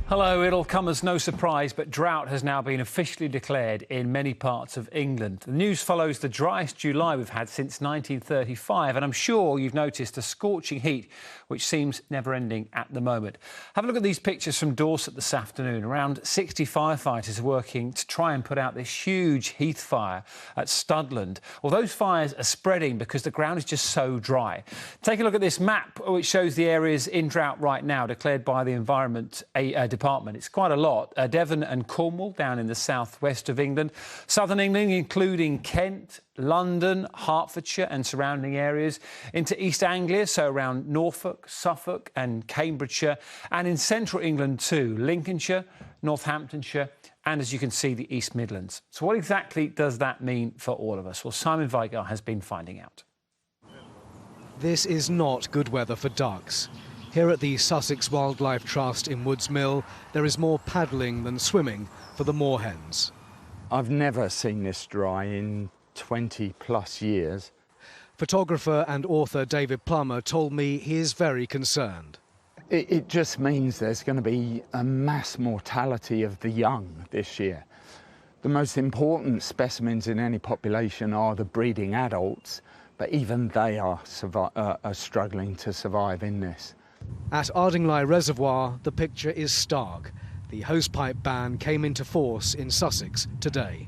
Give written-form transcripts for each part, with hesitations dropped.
Hello, it'll come as no surprise, but drought has now been officially declared in many parts of England. The news follows the driest July we've had since 1935, and I'm sure you've noticed a scorching heat which seems never-ending at the moment. Have a look at these pictures from Dorset this afternoon. Around 60 firefighters are working to try and put out this huge heath fire at Studland. Well, those fires are spreading because the ground is just so dry. Take a look at this map, which shows the areas in drought right now, declared by the Environment Department. It's quite a lot. Devon and Cornwall down in the southwest of England. Southern England, including Kent, London, Hertfordshire and surrounding areas. Into East Anglia, so around Norfolk, Suffolk and Cambridgeshire. And in central England too, Lincolnshire, Northamptonshire and, as you can see, the East Midlands. So what exactly does that mean for all of us? Well, Simon Vigar has been finding out. This is not good weather for ducks. Here at the Sussex Wildlife Trust in Woods Mill, there is more paddling than swimming for the moorhens. I've never seen this dry in 20 plus years. Photographer and author David Plummer told me he is very concerned. It just means there's going to be a mass mortality of the young this year. The most important specimens in any population are the breeding adults, but even they are struggling to survive in this. At Ardingly Reservoir, the picture is stark. The hosepipe ban came into force in Sussex today.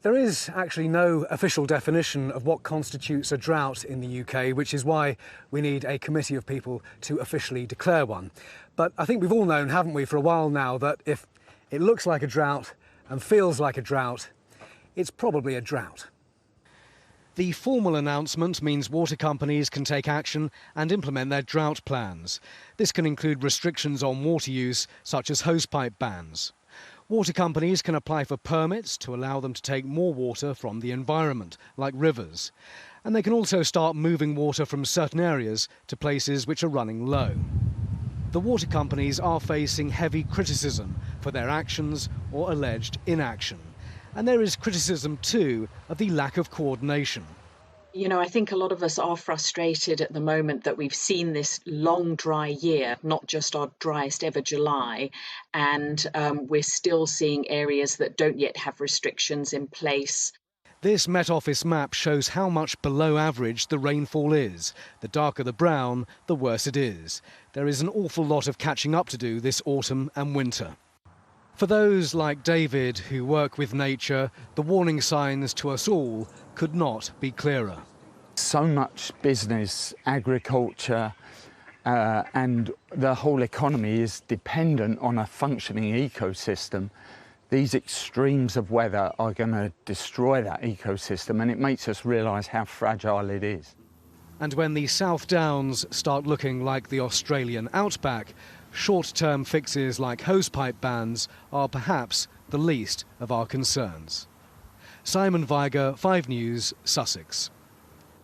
There is actually no official definition of what constitutes a drought in the UK, which is why we need a committee of people to officially declare one. But I think we've all known, haven't we, for a while now, that if it looks like a drought and feels like a drought, it's probably a drought. The formal announcement means water companies can take action and implement their drought plans. This can include restrictions on water use, such as hosepipe bans. Water companies can apply for permits to allow them to take more water from the environment, like rivers. And they can also start moving water from certain areas to places which are running low. The water companies are facing heavy criticism for their actions or alleged inaction. And there is criticism, too, of the lack of coordination. You know, I think a lot of us are frustrated at the moment that we've seen this long, dry year, not just our driest ever July, and we're still seeing areas that don't yet have restrictions in place. This Met Office map shows how much below average the rainfall is. The darker the brown, the worse it is. There is an awful lot of catching up to do this autumn and winter. For those like David who work with nature, the warning signs to us all could not be clearer. So much business, agriculture and the whole economy is dependent on a functioning ecosystem. These extremes of weather are going to destroy that ecosystem, and it makes us realise how fragile it is. And when the South Downs start looking like the Australian outback, short-term fixes like hosepipe bans are perhaps the least of our concerns. Simon Vigar, 5 News, Sussex.